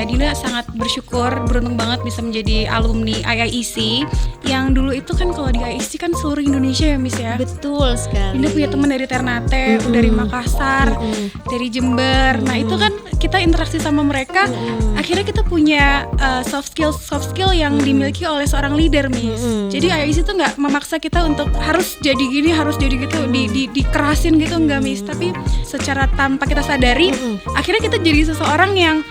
Dinda sangat bersyukur, beruntung banget bisa menjadi alumni IIEC. Yang dulu itu kan kalau di IIEC kan seluruh Indonesia ya Miss ya. Betul sekali. Dinda punya teman dari Ternate, dari Makassar, dari Jember. Nah itu kan kita interaksi sama mereka, akhirnya kita punya soft skill yang dimiliki oleh seorang leader Miss. Jadi IIEC itu nggak memaksa kita untuk harus jadi gini, harus jadi gitu, dikerasin gitu enggak Miss. Tapi secara tanpa kita sadari, akhirnya kita jadi seseorang yang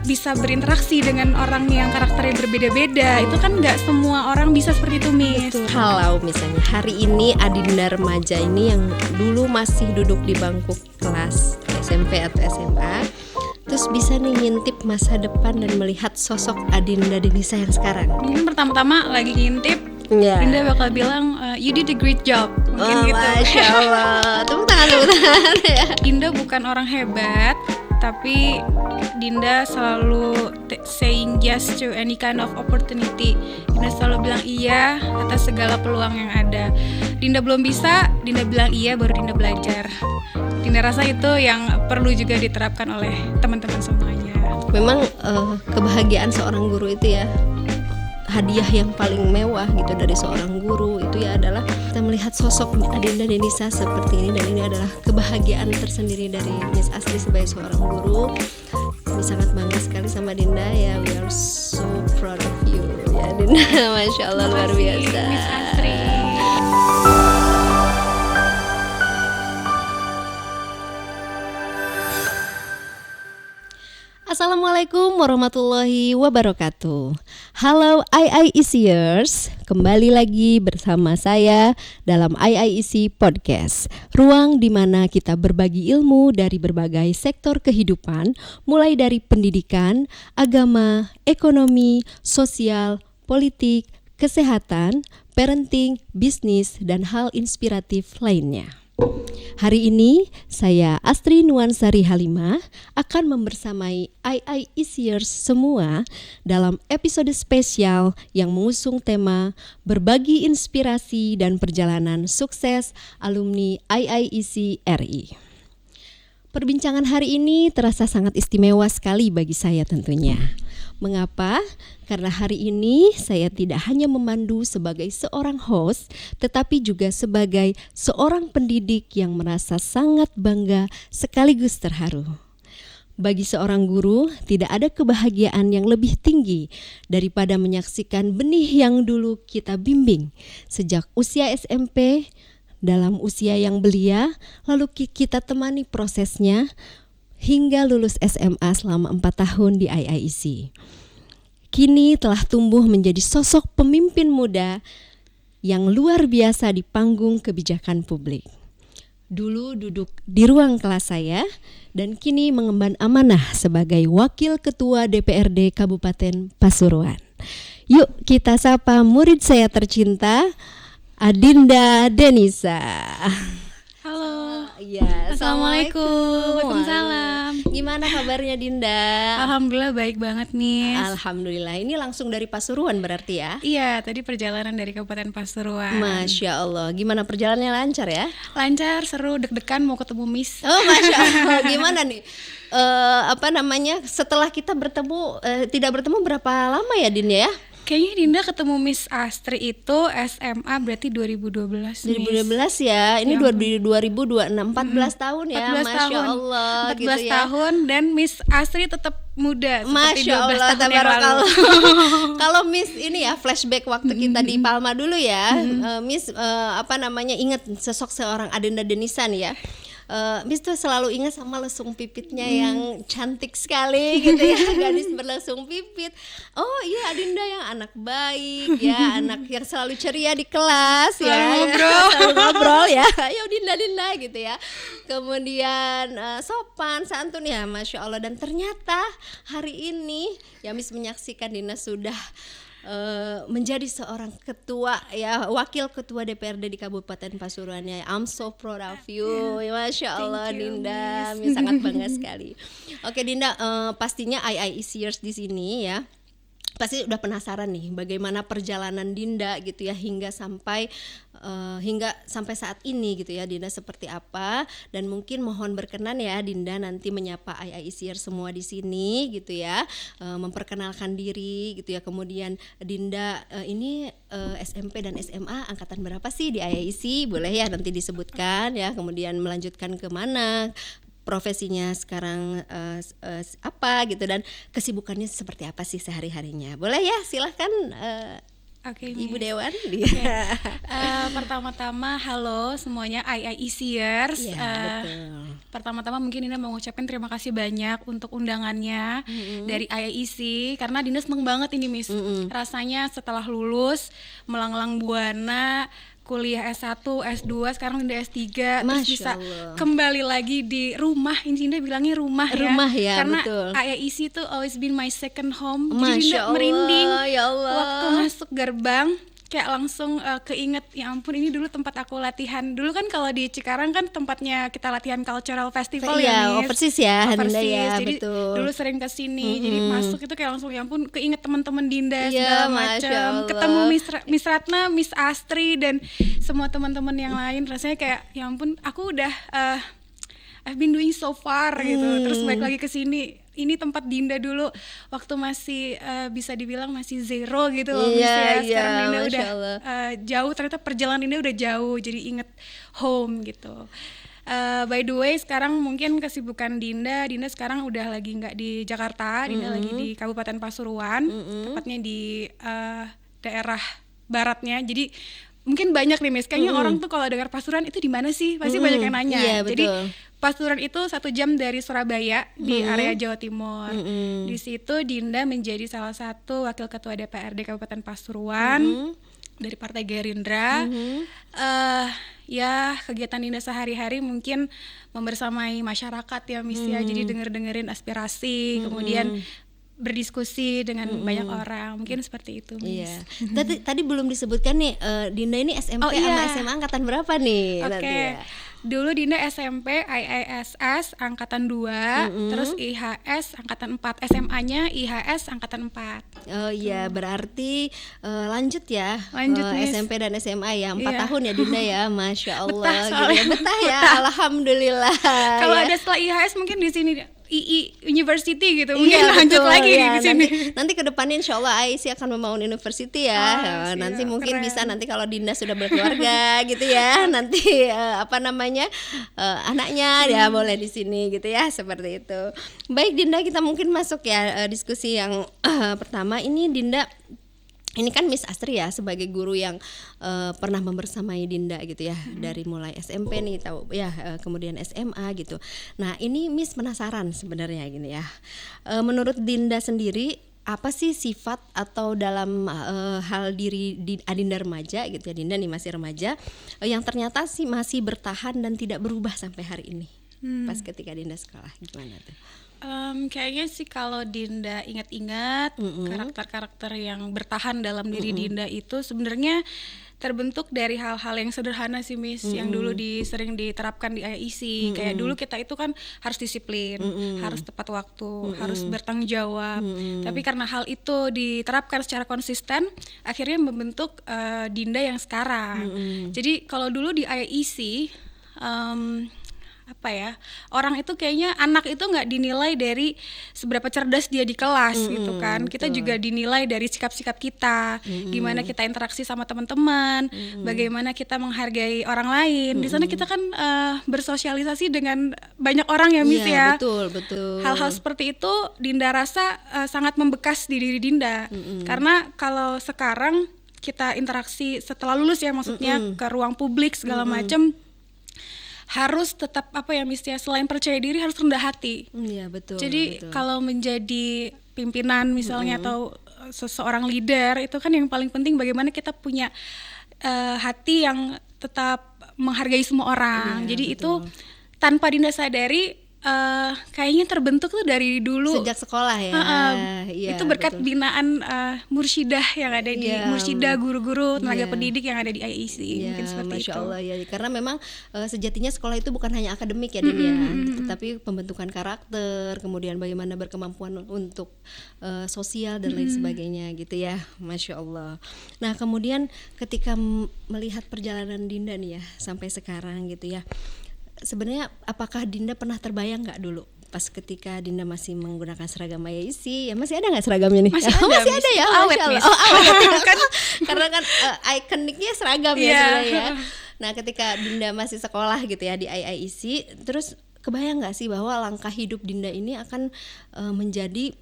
bisa berinteraksi dengan orang yang karakternya berbeda-beda. Itu kan nggak semua orang bisa seperti itu Miss. Kalau misalnya hari ini Adinda remaja ini yang dulu masih duduk di bangku kelas SMP atau SMA, terus bisa nih ngintip masa depan dan melihat sosok Adinda Denisa yang sekarang. Mungkin pertama-tama lagi ngintip, Dinda bakal bilang you did a great job. Mungkin gitu. Masya Allah. Tepuk tangan ya. Dinda bukan orang hebat, tapi Dinda selalu saying yes to any kind of opportunity. Dinda selalu bilang iya atas segala peluang yang ada. Dinda belum bisa, Dinda bilang iya, baru Dinda belajar. Dinda rasa itu yang perlu juga diterapkan oleh teman-teman semuanya. Memang kebahagiaan seorang guru itu ya, hadiah yang paling mewah gitu dari seorang guru itu ya adalah kita melihat sosok Adinda Denisa seperti ini, dan ini adalah kebahagiaan tersendiri dari Miss Astri sebagai seorang guru. Kami sangat bangga sekali sama Dinda ya, we are so proud of you ya Dinda. Masya Allah, luar biasa Miss Astri. Assalamualaikum warahmatullahi wabarakatuh. Halo IIECers, kembali lagi bersama saya dalam IIEC Podcast, ruang di mana kita berbagi ilmu dari berbagai sektor kehidupan, mulai dari pendidikan, agama, ekonomi, sosial, politik, kesehatan, parenting, bisnis, dan hal inspiratif lainnya. Hari ini saya Astri Nuansari Halimah akan membersamai IIECers semua dalam episode spesial yang mengusung tema berbagi inspirasi dan perjalanan sukses alumni IIEC RI. Perbincangan hari ini terasa sangat istimewa sekali bagi saya tentunya. Mengapa? Karena hari ini saya tidak hanya memandu sebagai seorang host, tetapi juga sebagai seorang pendidik yang merasa sangat bangga sekaligus terharu. Bagi seorang guru, tidak ada kebahagiaan yang lebih tinggi daripada menyaksikan benih yang dulu kita bimbing sejak usia SMP, dalam usia yang belia, lalu kita temani prosesnya hingga lulus SMA selama 4 tahun di IIEC. Kini telah tumbuh menjadi sosok pemimpin muda yang luar biasa di panggung kebijakan publik. Dulu duduk di ruang kelas saya dan kini mengemban amanah sebagai Wakil Ketua DPRD Kabupaten Pasuruan. Yuk kita sapa murid saya tercinta, Adinda Denisa. Halo. Ya, Assalamualaikum. Waalaikumsalam. Gimana kabarnya Dinda? Alhamdulillah baik banget nih. Alhamdulillah. Ini langsung dari Pasuruan berarti ya? Iya, tadi perjalanan dari Kabupaten Pasuruan. Masya Allah. Gimana perjalanannya, lancar ya? Lancar, seru, deg-degan mau ketemu Miss. Oh, Masya Allah. Gimana nih? Setelah kita bertemu, tidak bertemu berapa lama ya Din ya? Kayaknya Dinda ketemu Miss Astri itu SMA berarti 2012. 2012 ya, ini 2026, 14 tahun ya, 14 Masya tahun. Allah 14 gitu ya. tahun dan Miss Astri tetap muda seperti Masya 12 Allah, tahun yang lalu. Kalau Miss ini ya flashback waktu kita di Palma dulu ya, Miss ingat sosok seorang Adinda Denisa nih ya. Miss tuh selalu ingat sama lesung pipitnya yang cantik sekali gitu ya, gadis berlesung pipit. Oh iya, Adinda yang anak baik ya, anak yang selalu ceria di kelas ya, selalu ngobrol ya, ayo Dinda gitu ya. Kemudian sopan santun ya, Masya Allah. Dan ternyata hari ini ya Miss menyaksikan Dinda sudah menjadi seorang ketua ya, wakil ketua DPRD di Kabupaten Pasuruan ya. I'm so proud of you. Masya Allah Dinda, sangat bangga sekali. Oke Dinda, pastinya IIECers di sini ya pasti udah penasaran nih bagaimana perjalanan Dinda gitu ya hingga sampai saat ini gitu ya, Dinda seperti apa, dan mungkin mohon berkenan ya Dinda nanti menyapa IICR semua di sini gitu ya, memperkenalkan diri gitu ya. Kemudian Dinda ini SMP dan SMA angkatan berapa sih di IIC, boleh ya nanti disebutkan ya. Kemudian melanjutkan ke mana, profesinya sekarang apa gitu, dan kesibukannya seperti apa sih sehari-harinya. Boleh ya, silahkan Oke, Ibu Miss. Dewan. Pertama-tama halo semuanya IICers. Iya, betul. Pertama-tama mungkin Dinda mau ngucapin terima kasih banyak untuk undangannya dari IIC, karena Dinda seneng banget ini Miss. Rasanya setelah lulus melanglang buana kuliah S1, S2, sekarang Dinda S3, terus bisa Allah. kembali lagi di rumah. Ini Dinda bilangnya rumah Ya, karena betul. IIC itu always been my second home. Jadi Masya Dinda Allah, merinding ya Allah. waktu masuk gerbang, kayak langsung keinget, ya ampun ini dulu tempat aku latihan. Dulu kan kalau di Cikarang kan tempatnya kita latihan cultural festival Iya, Miss. persis ya, Dinda Overseas. ya, Jadi betul. dulu sering kesini, jadi masuk itu kayak langsung ya ampun keinget teman-teman Dinda Iya, segala Masya macam. Allah. Ketemu Miss Ratna, Miss Astri dan semua teman-teman yang lain, rasanya kayak ya ampun aku udah I've been doing so far gitu. Terus balik lagi ke sini. Ini tempat Dinda dulu waktu masih bisa dibilang masih zero gitu loh, Miss ya. Sekarang Dinda Masya udah Allah. jauh, ternyata perjalanan Dinda udah jauh, jadi inget home gitu. By the way, sekarang mungkin kesibukan Dinda sekarang udah lagi nggak di Jakarta, Dinda lagi di Kabupaten Pasuruan, tepatnya di daerah baratnya. Jadi mungkin banyak nih Miss, kayaknya orang tuh kalau dengar Pasuruan itu di mana sih? Pasti banyak yang nanya. Iya, Jadi betul. Pasuruan itu 1 jam dari Surabaya di area Jawa Timur. Di situ Dinda menjadi salah satu wakil ketua DPRD Kabupaten Pasuruan dari Partai Gerindra. Ya kegiatan Dinda sehari-hari mungkin membersamai masyarakat ya Miss ya. Jadi dengerin aspirasi, kemudian berdiskusi dengan banyak orang, mungkin seperti itu Miss. Iya. Tadi belum disebutkan nih, Dinda ini SMP sama SMA angkatan berapa nih? Oke. Nanti ya? Dulu Dinda SMP IISS angkatan 2, terus IHS angkatan 4, SMA-nya IHS angkatan 4. Oh iya, berarti lanjut ya. Lanjut, Miss. SMP dan SMA ya, 4 Iya. tahun ya Dinda ya, Masya Allah. Betah soalnya. Gitu ya. Betah ya, Alhamdulillah. Kalau ya. ada setelah IHS mungkin di sini II University gitu, mungkin lanjut betul, lagi ya. di sini. Nanti ke depannya insya Allah IC akan membangun university ya. siap, Nanti mungkin keren. bisa nanti kalau Dinda sudah berkeluarga gitu ya, nanti anaknya ya boleh di sini gitu ya, seperti itu. Baik Dinda, kita mungkin masuk ya diskusi yang pertama ini. Dinda ini kan Miss Astri ya, sebagai guru yang pernah membersamai Dinda gitu ya, dari mulai SMP nih tahu ya, kemudian SMA gitu. Nah ini Miss penasaran sebenarnya gini ya, menurut Dinda sendiri apa sih sifat atau dalam hal diri Adinda remaja gitu ya, Dinda nih masih remaja, yang ternyata sih masih bertahan dan tidak berubah sampai hari ini pas ketika Dinda sekolah, gimana tuh? Kayaknya sih kalau Dinda ingat-ingat karakter-karakter yang bertahan dalam diri Dinda itu sebenarnya terbentuk dari hal-hal yang sederhana sih Miss, yang dulu sering diterapkan di IIC. Kayak dulu kita itu kan harus disiplin, harus tepat waktu, harus bertanggung jawab. Tapi karena hal itu diterapkan secara konsisten, akhirnya membentuk Dinda yang sekarang. Jadi kalau dulu di IIC orang itu kayaknya anak itu nggak dinilai dari seberapa cerdas dia di kelas gitu kan. Kita juga dinilai dari sikap-sikap kita, gimana kita interaksi sama teman-teman, bagaimana kita menghargai orang lain. Di sana kita kan bersosialisasi dengan banyak orang ya Miss ya. Betul. Hal-hal seperti itu Dinda rasa sangat membekas di diri Dinda. Karena kalau sekarang kita interaksi setelah lulus ya, maksudnya ke ruang publik segala macam, harus tetap Miss ya, selain percaya diri harus rendah hati. Iya betul. Jadi kalau menjadi pimpinan misalnya atau seseorang leader, itu kan yang paling penting bagaimana kita punya hati yang tetap menghargai semua orang. Jadi betul. Itu tanpa Dinda sadari kayaknya terbentuk tuh dari dulu. Sejak sekolah ya. Iya, Itu berkat betul. binaan mursyidah yang ada di Iya. mursyidah, guru-guru, tenaga Iya. pendidik yang ada di IAIC. Ya, Mungkin seperti Masya itu. Allah ya, karena memang sejatinya sekolah itu bukan hanya akademik ya Din ya, tetapi pembentukan karakter, kemudian bagaimana berkemampuan untuk sosial dan lain sebagainya gitu ya, Masya Allah. Nah kemudian ketika melihat perjalanan Dinda nih ya sampai sekarang gitu ya, sebenarnya apakah Dinda pernah terbayang nggak dulu pas ketika Dinda masih menggunakan seragam IAIC, ya masih ada nggak seragamnya nih? Masih ada, Masih Miss. ada ya, Awet, Masya Allah. Miss. Oh, awet. Kan, karena kan ikoniknya seragam ya Iya. sebenarnya ya. Nah ketika Dinda masih sekolah gitu ya di IAIC, terus kebayang nggak sih bahwa langkah hidup Dinda ini akan menjadi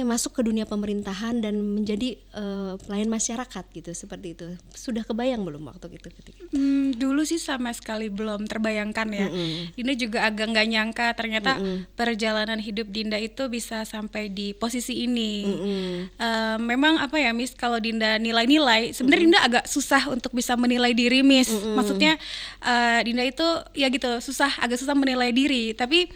masuk ke dunia pemerintahan dan menjadi pelayan masyarakat gitu, seperti itu. Sudah kebayang belum waktu itu ketika? Dulu sih sama sekali belum terbayangkan ya. Dinda juga agak nggak nyangka ternyata perjalanan hidup Dinda itu bisa sampai di posisi ini. Memang apa ya Miss, kalau Dinda nilai-nilai, sebenarnya Dinda agak susah untuk bisa menilai diri Miss. Maksudnya Dinda itu ya gitu agak susah menilai diri. Tapi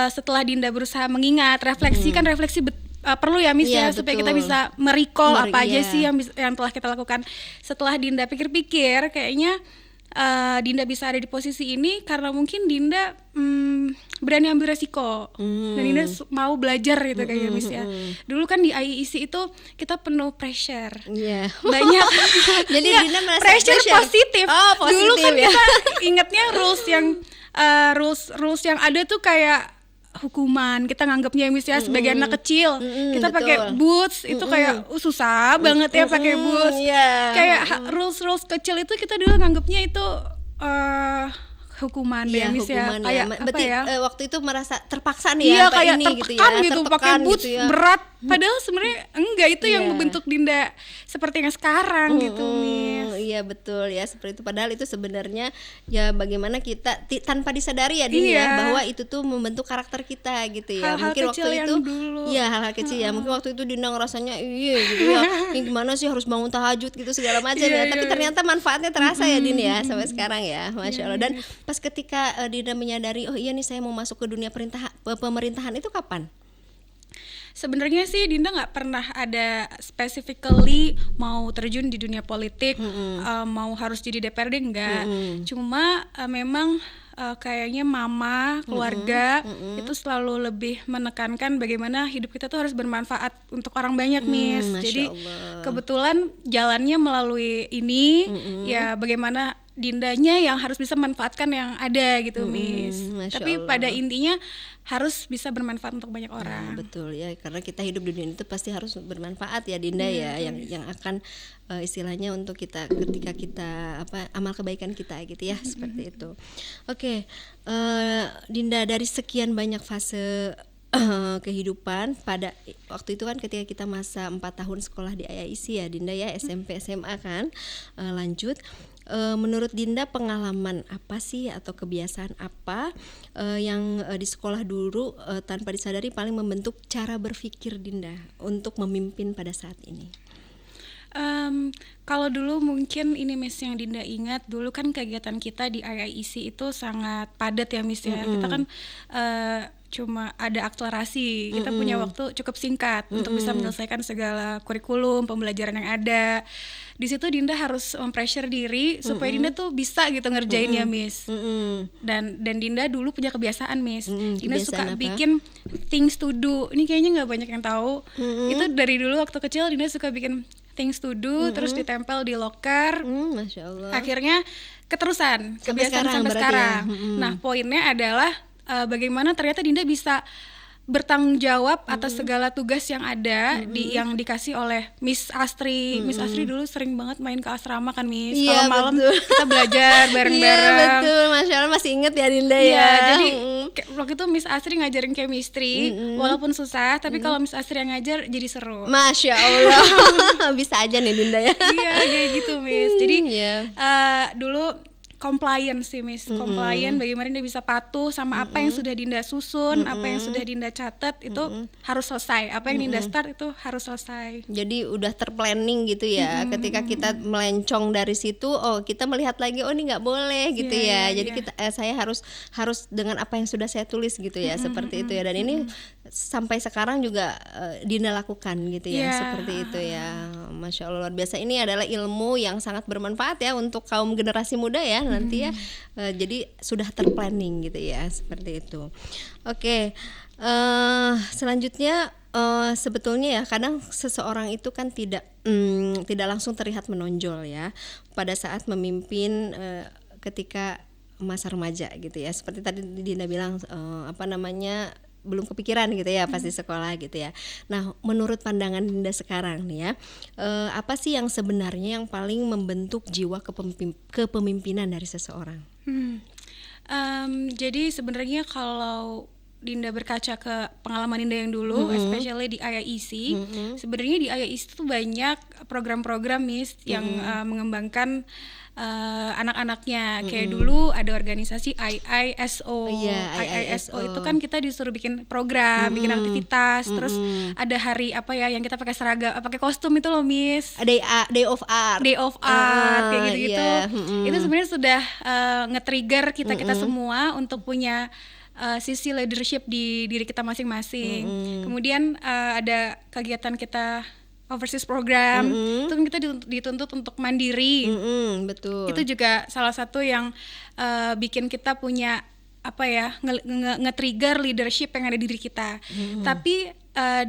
setelah Dinda berusaha mengingat, refleksi kan refleksi perlu ya Miss Iya, ya, supaya betul. kita bisa merecall apa aja Iya. sih yang telah kita lakukan. Setelah Dinda pikir-pikir, kayaknya Dinda bisa ada di posisi ini karena mungkin Dinda berani ambil resiko dan Dinda mau belajar gitu kayaknya Miss ya. Dulu kan di IAIC itu kita penuh pressure. Iya. Banyak. Jadi Nggak, Dinda merasa pressure positif. Oh, positif Dulu kan ya. kita ingatnya rules yang ada tuh kayak hukuman, kita nganggapnya Miss ya sebagai anak kecil. Kita pakai betul. boots itu kayak susah banget ya pakai boots. Iya. Kayak rules kecil itu kita dulu nganggapnya itu hukuman Iya, ya Miss ya. hukuman ya. Kayak Berarti apa ya? Waktu itu merasa terpaksa nih Iya ya, kayak ini tertekan gitu, pakai tertekan boots gitu ya. berat. Padahal sebenarnya enggak, itu yang Iya. membentuk Dinda seperti yang sekarang gitu Miss. Iya betul ya, seperti itu. Padahal itu sebenarnya ya bagaimana kita tanpa disadari ya Din Iya. ya, bahwa itu tuh membentuk karakter kita gitu ya. Hal-hal Mungkin kecil waktu yang itu dulu. ya hal-hal kecil ya. Mungkin waktu itu Dinda ngerasanya iya gitu ya. Ini gimana sih harus bangun tahajud gitu segala macam ya. Tapi ternyata manfaatnya terasa ya Din ya sampai sekarang ya. Masya Allah. Dan pas ketika Dinda menyadari, oh iya nih saya mau masuk ke dunia pemerintahan itu kapan? Sebenarnya sih Dinda nggak pernah ada specifically mau terjun di dunia politik, mau harus jadi DPRD enggak. Cuma memang kayaknya mama, keluarga itu selalu lebih menekankan bagaimana hidup kita tuh harus bermanfaat untuk orang banyak, Miss. Masya Jadi Allah. kebetulan jalannya melalui ini, ya bagaimana Dindanya yang harus bisa memanfaatkan yang ada gitu, Miss. Masya Tapi Allah. pada intinya harus bisa bermanfaat untuk banyak Nah, orang. betul ya, karena kita hidup di dunia itu pasti harus bermanfaat ya Dinda ya, yang akan istilahnya untuk kita ketika kita amal kebaikan kita gitu ya, seperti itu. Oke, Dinda, dari sekian banyak fase kehidupan pada waktu itu kan ketika kita masa 4 tahun sekolah di IAIC ya Dinda ya, SMP SMA kan, lanjut. Menurut Dinda pengalaman apa sih atau kebiasaan apa yang di sekolah dulu tanpa disadari paling membentuk cara berpikir Dinda untuk memimpin pada saat ini? Kalau dulu mungkin ini Miss yang Dinda ingat, dulu kan kegiatan kita di IAIC itu sangat padat ya Miss ya. Kita kan cuma ada akselerasi, kita punya waktu cukup singkat untuk bisa menyelesaikan segala kurikulum, pembelajaran yang ada. Di situ Dinda harus mempressure diri supaya Dinda tuh bisa gitu ngerjainnya Miss. Dan Dinda dulu punya kebiasaan Miss. Dinda suka kebiasaan apa? bikin things to do. Ini kayaknya nggak banyak yang tahu. Itu dari dulu waktu kecil Dinda suka bikin things to do, terus ditempel di loker. Masya Allah. Akhirnya keterusan kebiasaan sekarang sampai berarti sekarang. ya? Nah, poinnya adalah bagaimana ternyata Dinda bisa bertanggung jawab atas segala tugas yang ada yang dikasih oleh Miss Astri. Miss Astri dulu sering banget main ke asrama kan Miss. Iya, Kalau malam betul. kita belajar bareng-bareng. Iya betul, Masya Allah, masih inget ya Dinda Iya, ya. jadi waktu itu Miss Astri ngajarin chemistry, walaupun susah, tapi kalau Miss Astri yang ngajar jadi seru. Masya Allah. Bisa aja nih Dinda ya. Iya, kayak gitu Miss. Jadi Iya. dulu compliant sih Miss, compliant, bagaimana Dinda bisa patuh sama apa yang sudah Dinda susun, apa yang sudah Dinda catat itu harus selesai, apa yang Dinda start itu harus selesai. Jadi udah terplanning gitu ya. Ketika kita melencong dari situ, oh kita melihat lagi, oh ini nggak boleh gitu ya. Jadi kita saya harus dengan apa yang sudah saya tulis gitu ya, seperti itu ya. Dan ini sampai sekarang juga Dinda lakukan gitu ya, seperti itu ya. Masya Allah, luar biasa. Ini adalah ilmu yang sangat bermanfaat ya untuk kaum generasi muda ya nanti ya. Jadi sudah terplanning gitu ya, seperti itu. Oke, selanjutnya sebetulnya ya kadang seseorang itu kan tidak langsung terlihat menonjol ya pada saat memimpin ketika masa remaja gitu ya. Seperti tadi Dinda bilang belum kepikiran gitu ya pas di sekolah gitu ya. Nah, menurut pandangan Dinda sekarang nih ya, apa sih yang sebenarnya yang paling membentuk jiwa kepemimpinan dari seseorang? Jadi sebenarnya kalau Dinda berkaca ke pengalaman Dinda yang dulu, especially di IAEC, sebenarnya di IAEC itu banyak program-program Miss yang mengembangkan anak-anaknya. Kayak dulu ada organisasi IISO. IISO itu kan kita disuruh bikin program, bikin aktivitas, terus ada hari apa ya yang kita pakai seragam, pakai kostum itu loh Miss. Day of Art. Kayak gitu-gitu. Itu sebenarnya sudah nge-trigger kita semua untuk punya sisi leadership di diri kita masing-masing. Kemudian ada kegiatan kita overseas program, itu kita dituntut untuk mandiri. Betul. Itu juga salah satu yang bikin kita punya nge-trigger leadership yang ada di diri kita. Tapi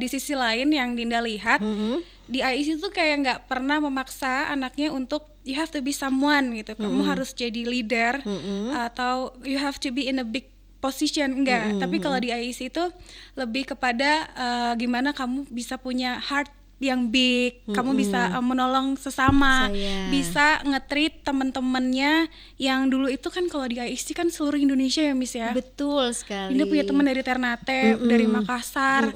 di sisi lain yang Dinda lihat, di IEC itu kayak nggak pernah memaksa anaknya untuk you have to be someone gitu. Kamu harus jadi leader atau you have to be in a big position, enggak. Tapi kalau di IEC itu lebih kepada gimana kamu bisa punya heart yang big, kamu bisa menolong sesama, bisa nge-treat teman-temannya yang dulu itu kan kalau di IEC kan seluruh Indonesia ya Miss ya. Betul sekali. Dinda punya teman dari Ternate, dari Makassar,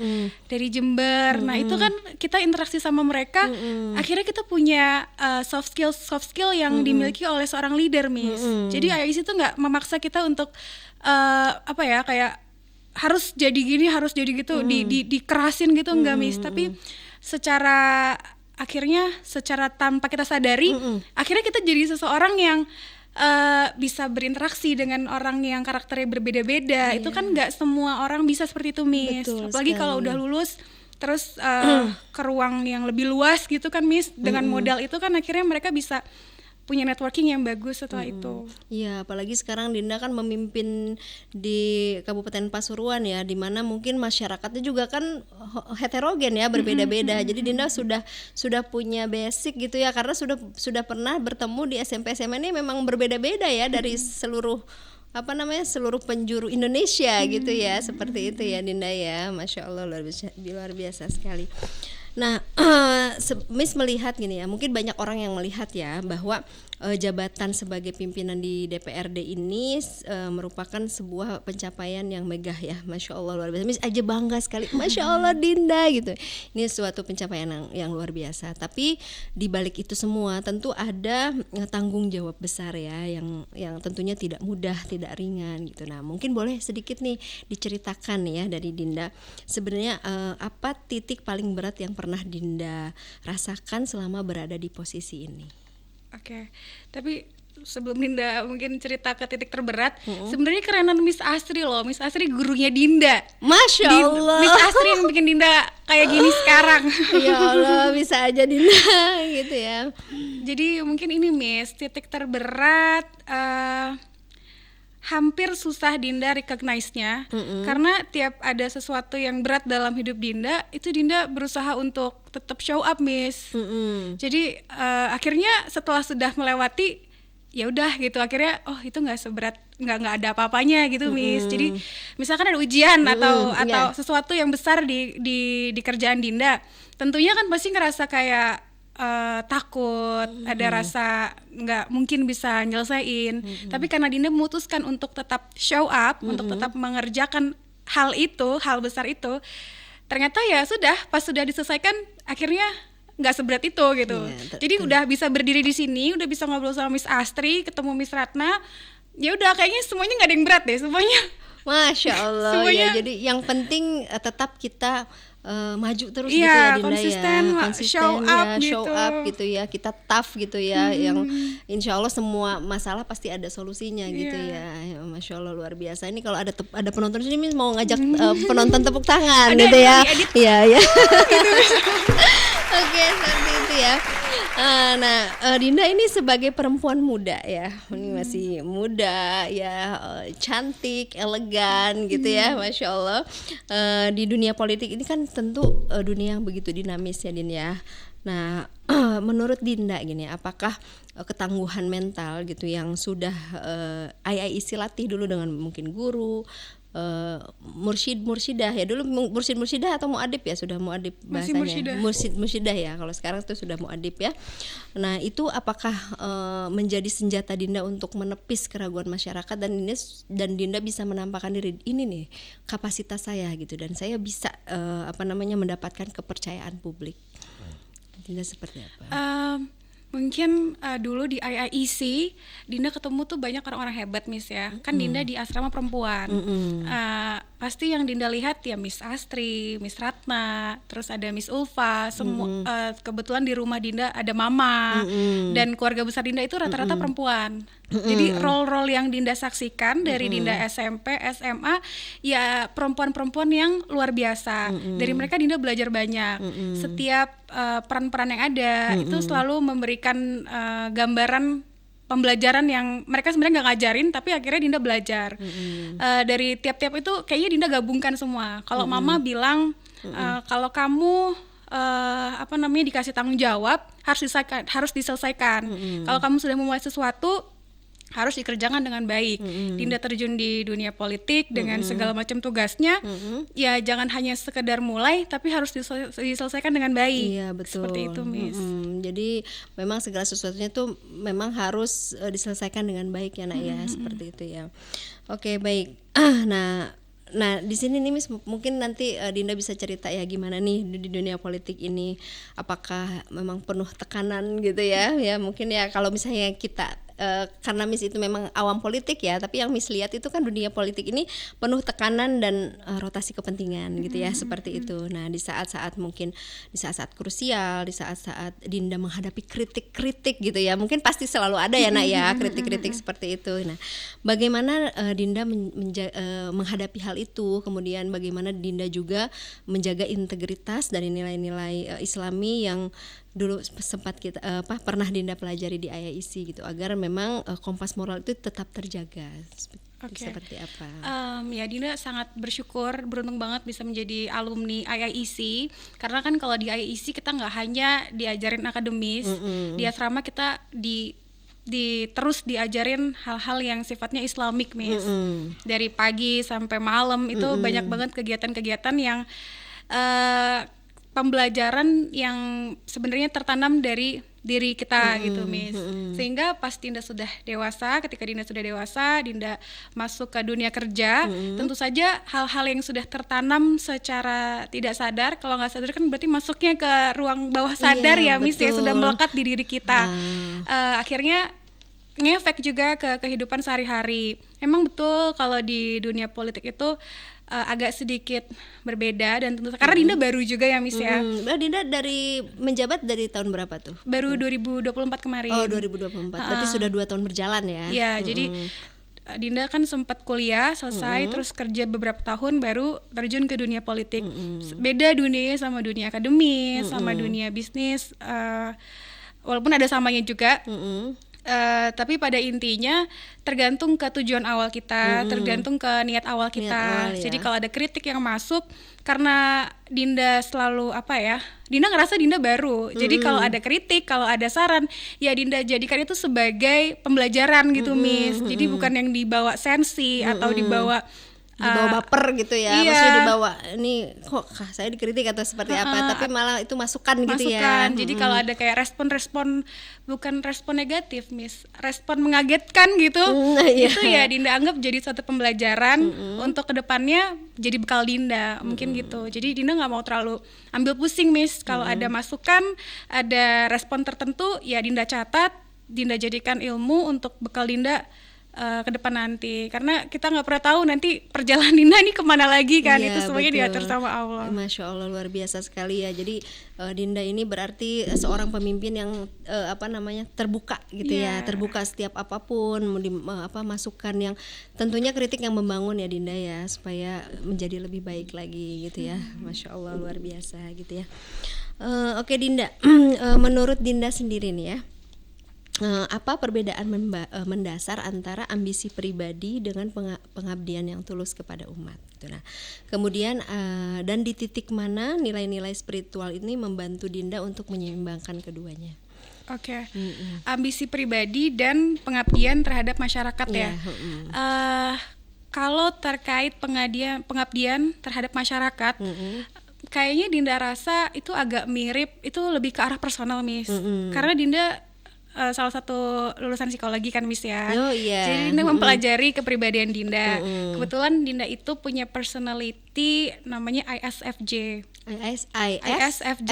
dari Jember. Nah itu kan kita interaksi sama mereka, akhirnya kita punya soft skill yang dimiliki oleh seorang leader Miss. Jadi IEC itu nggak memaksa kita untuk kayak harus jadi gini, harus jadi gitu, dikerasin gitu, enggak Miss. Tapi secara tanpa kita sadari, akhirnya kita jadi seseorang yang bisa berinteraksi dengan orang yang karakternya berbeda-beda. Itu kan nggak semua orang bisa seperti itu Miss. Betul apalagi sekali. Kalau udah lulus terus ke ruang yang lebih luas gitu kan Miss. Dengan modal itu kan akhirnya mereka bisa punya networking yang bagus setelah itu. Iya, apalagi sekarang Dinda kan memimpin di Kabupaten Pasuruan ya, di mana mungkin masyarakatnya juga kan heterogen ya, berbeda-beda. Jadi Dinda sudah punya basic gitu ya, karena sudah pernah bertemu di SMP SMA ini memang berbeda-beda ya dari seluruh penjuru Indonesia gitu ya, seperti itu ya Dinda ya. Masya Allah, luar biasa sekali. Nah, Miss melihat gini ya, mungkin banyak orang yang melihat ya bahwa jabatan sebagai pimpinan di DPRD ini merupakan sebuah pencapaian yang megah ya, Masya Allah luar biasa. Miss aja bangga sekali, Masya Allah Dinda gitu. Ini suatu pencapaian yang luar biasa. Tapi di balik itu semua tentu ada tanggung jawab besar ya, yang tentunya tidak mudah, tidak ringan gitu. Nah, mungkin boleh sedikit nih diceritakan ya dari Dinda, sebenarnya apa titik paling berat yang pernah Dinda rasakan selama berada di posisi ini? Oke, tapi sebelum Dinda mungkin cerita ke titik terberat, sebenarnya kerenan Miss Asri loh. Miss Asri gurunya Dinda. Masya Allah. Miss Asri yang bikin Dinda kayak gini sekarang. Ya Allah, bisa aja Dinda gitu ya. Jadi mungkin ini Miss, titik terberat hampir susah Dinda recognize-nya, karena tiap ada sesuatu yang berat dalam hidup Dinda, itu Dinda berusaha untuk tetap show up Miss. Jadi akhirnya setelah sudah melewati, ya udah gitu, akhirnya itu nggak seberat, nggak ada apa-apanya gitu Miss. Jadi misalkan ada ujian atau sesuatu yang besar di kerjaan Dinda, tentunya kan pasti ngerasa kayak takut, ada rasa nggak mungkin bisa nyelesain. Tapi karena Dinda memutuskan untuk tetap show up, untuk tetap mengerjakan hal besar itu, ternyata ya sudah, pas sudah diselesaikan, akhirnya nggak seberat itu gitu. Jadi udah bisa berdiri di sini, udah bisa ngobrol sama Miss Astri, ketemu Miss Ratna, ya udah kayaknya semuanya nggak ada yang berat deh semuanya. Masya Allah. Semuanya, ya, jadi yang penting tetap kita maju terus iya, gitu ya Dinda, konsisten, ya show up, show gitu. up gitu ya, kita tough gitu ya, yang insya Allah semua masalah pasti ada solusinya gitu ya. Masya Allah, luar biasa. Ini kalau ada penonton sini Miss mau ngajak penonton tepuk tangan gitu ya. Iya ya. Oke, seperti itu ya. Nah, Dinda ini sebagai perempuan muda ya, ini masih muda ya, cantik, elegan gitu ya, Masya Allah. Di dunia politik ini kan tentu dunia yang begitu dinamis ya Din ya. Nah, menurut Dinda gini, apakah ketangguhan mental gitu yang sudah IIEC latih dulu dengan mungkin guru, mursyid-mursyidah ya, dulu mursyid-mursyidah atau muadib ya, sudah muadib bahasanya, mursyid-mursyidah ya, kalau sekarang itu sudah muadib ya. Nah itu apakah menjadi senjata Dinda untuk menepis keraguan masyarakat, dan Dinda bisa menampakkan diri, ini nih kapasitas saya gitu, dan saya bisa mendapatkan kepercayaan publik. Dinda seperti apa? Mungkin dulu di IIEC Dinda ketemu tuh banyak orang-orang hebat Miss ya. Kan Dinda di asrama perempuan. Pasti yang Dinda lihat ya Miss Astri, Miss Ratna, terus ada Miss Ulfa, semua kebetulan di rumah Dinda ada mama, dan keluarga besar Dinda itu rata-rata perempuan. Jadi role-role yang Dinda saksikan dari Dinda SMP, SMA ya perempuan-perempuan yang luar biasa. Dari mereka Dinda belajar banyak. Setiap peran-peran yang ada itu selalu memberikan gambaran pembelajaran yang mereka sebenarnya nggak ngajarin, tapi akhirnya Dinda belajar. Dari tiap-tiap itu kayaknya Dinda gabungkan semua. Kalau mama bilang kalau kamu dikasih tanggung jawab harus diselesaikan. Kalau kamu sudah memulai sesuatu harus dikerjakan dengan baik. Dinda terjun di dunia politik dengan segala macam tugasnya. Ya jangan hanya sekedar mulai, tapi harus diselesaikan dengan baik. Iya betul. Seperti itu Miss. Jadi memang segala sesuatunya tuh memang harus diselesaikan dengan baik ya Nak ya, seperti itu ya. Oke baik. Nah di sini nih Miss, mungkin nanti Dinda bisa cerita ya gimana nih di dunia politik ini, apakah memang penuh tekanan gitu ya? Ya mungkin ya kalau misalnya kita karena Miss itu memang awam politik ya, tapi yang Miss lihat itu kan dunia politik ini penuh tekanan dan rotasi kepentingan gitu ya, seperti itu. Nah di saat-saat mungkin di saat-saat krusial, di saat-saat Dinda menghadapi kritik-kritik gitu ya, mungkin pasti selalu ada ya Nak ya, kritik-kritik seperti itu. Nah bagaimana Dinda menghadapi hal itu, kemudian bagaimana Dinda juga menjaga integritas dari nilai-nilai Islami yang dulu sempat kita pernah Dinda pelajari di IIEC gitu, agar memang kompas moral itu tetap terjaga. Seperti apa? Ya Dinda sangat bersyukur, beruntung banget bisa menjadi alumni IIEC, karena kan kalau di IIEC kita nggak hanya diajarin akademis, di asrama kita terus diajarin hal-hal yang sifatnya Islamik Miss. Dari pagi sampai malam itu banyak banget kegiatan-kegiatan yang pembelajaran yang sebenarnya tertanam dari diri kita gitu Miss. Sehingga pas Dinda sudah dewasa, ketika Dinda sudah dewasa, Dinda masuk ke dunia kerja, tentu saja hal-hal yang sudah tertanam secara tidak sadar, kalau nggak sadar kan berarti masuknya ke ruang bawah sadar ya Miss ya, sudah melekat di diri kita. Akhirnya ngefek juga ke kehidupan sehari-hari. Emang betul kalau di dunia politik itu agak sedikit berbeda, dan tentu karena Dinda baru juga ya Miss ya. Dinda dari menjabat dari tahun berapa tuh? Baru 2024 kemarin. Oh 2024, berarti sudah 2 tahun berjalan ya? Iya, jadi Dinda kan sempat kuliah selesai, terus kerja beberapa tahun baru terjun ke dunia politik. Beda dunianya sama dunia akademis, sama dunia bisnis, walaupun ada samanya juga. Tapi pada intinya tergantung ke tujuan awal kita, tergantung ke niat awal kita. Jadi kalau ada kritik yang masuk, karena Dinda selalu Dinda ngerasa Dinda baru. Jadi kalau ada kritik, kalau ada saran, ya Dinda jadikan itu sebagai pembelajaran gitu Miss. Jadi bukan yang dibawa sensi atau dibawa dibawa baper gitu ya, iya. maksudnya dibawa ini kok saya dikritik atau seperti apa, tapi malah itu masukan gitu ya. Jadi kalau ada kayak respon bukan respon negatif, Miss, respon mengagetkan gitu, Iya. itu ya Dinda anggap jadi suatu pembelajaran untuk kedepannya jadi bekal Dinda, mungkin gitu. Jadi Dinda nggak mau terlalu ambil pusing, Miss, kalau ada masukan, ada respon tertentu, ya Dinda catat, Dinda jadikan ilmu untuk bekal Dinda ke depan nanti, karena kita nggak pernah tahu nanti perjalanan Dinda ini kemana lagi kan. Iya, itu semuanya betul. diatur sama Allah. Masya Allah, luar biasa sekali ya. Jadi Dinda ini berarti seorang pemimpin yang terbuka gitu ya, terbuka setiap apapun masukan yang tentunya kritik yang membangun ya Dinda ya, supaya menjadi lebih baik lagi gitu ya. Masya Allah, luar biasa gitu ya. Oke Dinda, menurut Dinda sendiri nih ya, apa perbedaan mendasar antara ambisi pribadi dengan pengabdian yang tulus kepada umat gitu. Nah, kemudian dan di titik mana nilai-nilai spiritual ini membantu Dinda untuk menyeimbangkan keduanya? Oke. Ambisi pribadi dan pengabdian terhadap masyarakat ya. Kalau terkait pengabdian terhadap masyarakat, kayaknya Dinda rasa itu agak mirip, itu lebih ke arah personal, Miss. Karena Dinda salah satu lulusan psikologi kan, Miss ya. Oh iya. Jadi Dinda mempelajari kepribadian Dinda. Kebetulan Dinda itu punya personality namanya ISFJ. ISFJ.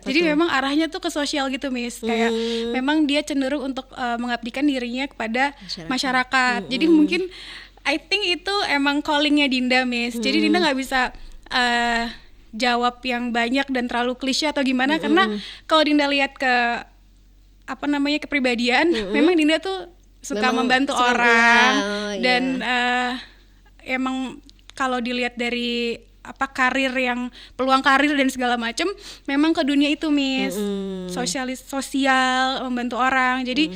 Apa Jadi tuh? memang arahnya tuh ke sosial gitu, Miss. Kayak memang dia cenderung untuk mengabdikan dirinya kepada masyarakat. Jadi mungkin I think itu emang callingnya Dinda, Miss. Jadi Dinda nggak bisa jawab yang banyak dan terlalu klise atau gimana, karena kalau Dinda lihat ke kepribadian, memang Dinda tuh suka membantu orang, dan emang kalau dilihat dari karir yang peluang karir dan segala macam, memang ke dunia itu, Miss. Sosial, membantu orang. Jadi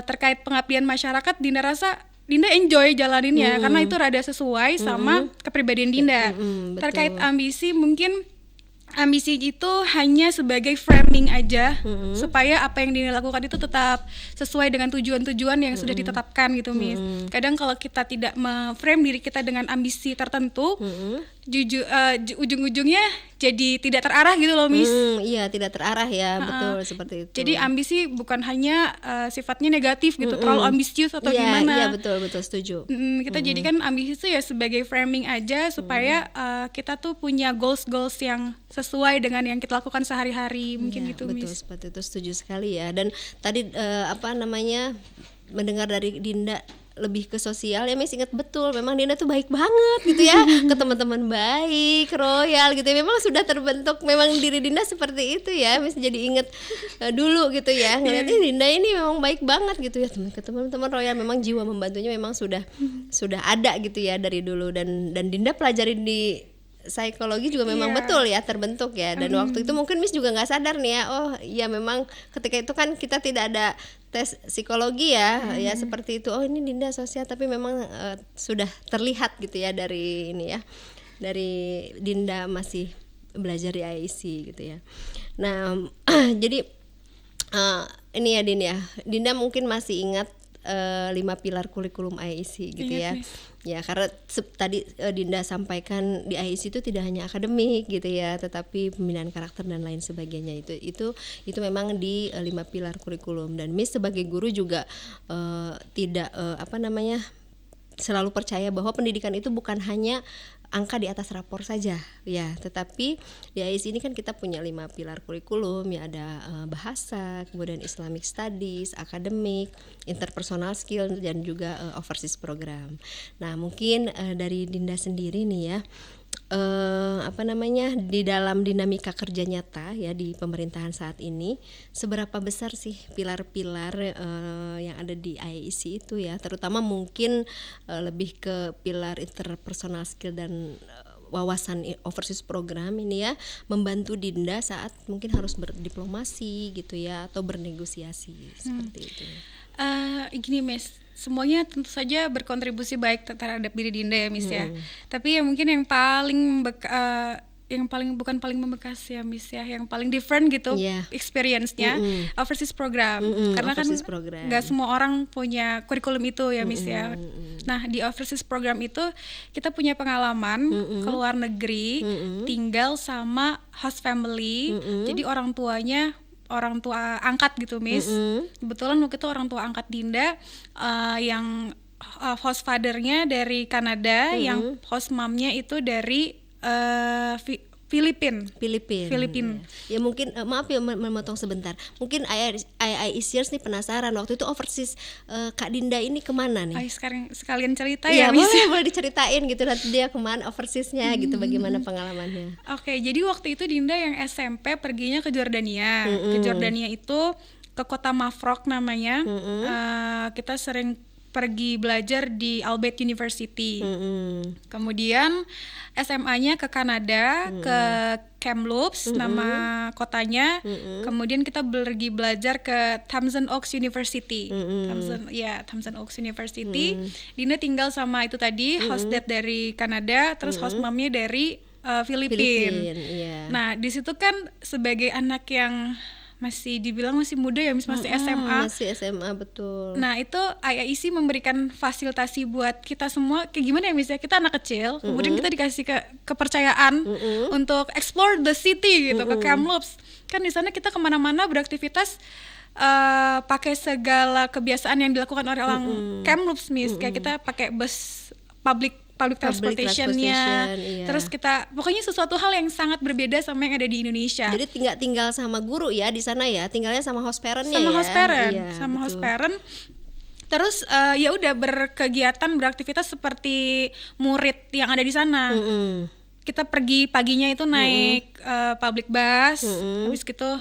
terkait pengabdian masyarakat, Dinda rasa Dinda enjoy jalaninnya karena itu rada sesuai sama kepribadian Dinda. Terkait ambisi, mungkin ambisi itu hanya sebagai framing aja, supaya apa yang Dinda lakukan itu tetap sesuai dengan tujuan-tujuan yang sudah ditetapkan gitu, Miss. Kadang kalau kita tidak me-frame diri kita dengan ambisi tertentu, ujung-ujungnya jadi tidak terarah gitu loh, Miss. Iya, tidak terarah ya, betul seperti itu. Jadi ambisi bukan hanya sifatnya negatif gitu, terlalu ambisius atau gimana. Iya, betul setuju. Kita jadikan ambisi itu ya sebagai framing aja, supaya kita tuh punya goals yang sesuai dengan yang kita lakukan sehari-hari, mungkin gitu, betul, Miss. Seperti itu, setuju sekali ya. Dan tadi mendengar dari Dinda lebih ke sosial ya, Miss, ingat betul memang Dinda tuh baik banget gitu ya, ke teman-teman baik, royal gitu ya. Memang sudah terbentuk memang diri Dinda seperti itu ya, Miss. Jadi inget dulu gitu ya, ngeliatnya Dinda ini memang baik banget gitu ya, ke teman-teman royal. Memang jiwa membantunya memang sudah ada gitu ya dari dulu, dan Dinda pelajari di psikologi juga memang betul ya, terbentuk ya. Dan waktu itu mungkin Miss juga nggak sadar nih ya, oh iya memang ketika itu kan kita tidak ada tes psikologi ya, ya seperti itu. Oh ini Dinda sosial, tapi memang sudah terlihat gitu ya dari ini ya, dari Dinda masih belajar di IAIC gitu ya. Nah jadi ini ya Dinda mungkin masih ingat 5 pilar kurikulum IAIC gitu ya. Ya, karena tadi Dinda sampaikan di IAIC itu tidak hanya akademik gitu ya, tetapi pembinaan karakter dan lain sebagainya. Itu memang di 5 pilar kurikulum. Dan Miss sebagai guru juga tidak selalu percaya bahwa pendidikan itu bukan hanya angka di atas rapor saja ya, tetapi di IAIC ini kan kita punya 5 pilar kurikulum ya, ada bahasa, kemudian Islamic Studies, akademik, interpersonal skill, dan juga overseas program. Nah mungkin dari Dinda sendiri nih ya, di dalam dinamika kerja nyata ya di pemerintahan saat ini, seberapa besar sih pilar-pilar yang ada di IAIC itu ya, terutama mungkin lebih ke pilar interpersonal skill dan wawasan overseas program ini ya, membantu Dinda saat mungkin harus berdiplomasi gitu ya, atau bernegosiasi seperti itu. Gini, Miss, semuanya tentu saja berkontribusi baik terhadap diri Dinda ya, Miss ya. Tapi ya mungkin yang paling bukan paling membekas ya, Miss ya, yang paling different gitu experience-nya overseas program. Karena overseas kan nggak semua orang punya kurikulum itu ya, Miss ya. Nah, di overseas program itu kita punya pengalaman ke luar negeri, tinggal sama host family. Jadi orang tuanya orang tua angkat gitu, Miss. Kebetulan waktu itu orang tua angkat Dinda yang host fathernya dari Kanada, yang host momnya itu dari Filipina. Ya mungkin maaf ya memotong sebentar. Mungkin I Isiers nih penasaran waktu itu overseas Kak Dinda ini kemana nih? Ayo sekarang sekalian cerita ya. Miss. Boleh diceritain gitu nanti dia kemana overseasnya gitu, bagaimana pengalamannya? Oke, jadi waktu itu Dinda yang SMP perginya ke Jordania. Ke Jordania itu ke kota Mafraq namanya. Kita sering pergi belajar di Albert University. Kemudian SMA-nya ke Kanada, ke Kamloops nama kotanya. Kemudian kita pergi belajar ke Thousand Oaks University. Thousand Oaks University. Dinda tinggal sama itu tadi host dad dari Kanada, terus host momnya dari Filipina. Nah, di situ kan sebagai anak yang masih dibilang masih muda ya, masih SMA. Masih SMA, betul. Nah, itu IAIC memberikan fasilitasi buat kita semua. Kayak gimana ya, misalnya kita anak kecil, kemudian kita dikasih kepercayaan untuk explore the city gitu, ke Kamloops. Kan di sana kita kemana-mana beraktivitas pakai segala kebiasaan yang dilakukan oleh orang Kamloops, Miss. Kayak kita pakai bus public transportation-nya, terus kita pokoknya sesuatu hal yang sangat berbeda sama yang ada di Indonesia. Jadi tinggal sama guru ya di sana ya, tinggalnya sama host parent-nya sama ya. Host parent. Terus ya udah berkegiatan beraktivitas seperti murid yang ada di sana. Kita pergi paginya itu naik public bus, habis gitu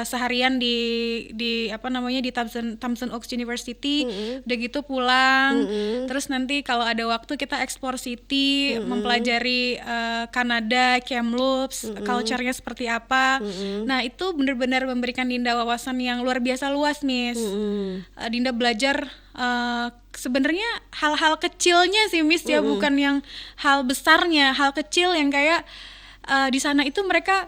seharian di apa namanya di Thousand Oaks University, udah gitu pulang, terus nanti kalau ada waktu kita explore city, mempelajari Kanada, Kamloops, culture-nya seperti apa. Nah, itu benar-benar memberikan Dinda wawasan yang luar biasa luas, Miss. Dinda belajar sebenarnya hal-hal kecilnya sih, Miss, ya, bukan yang hal besarnya, hal kecil yang kayak di sana itu mereka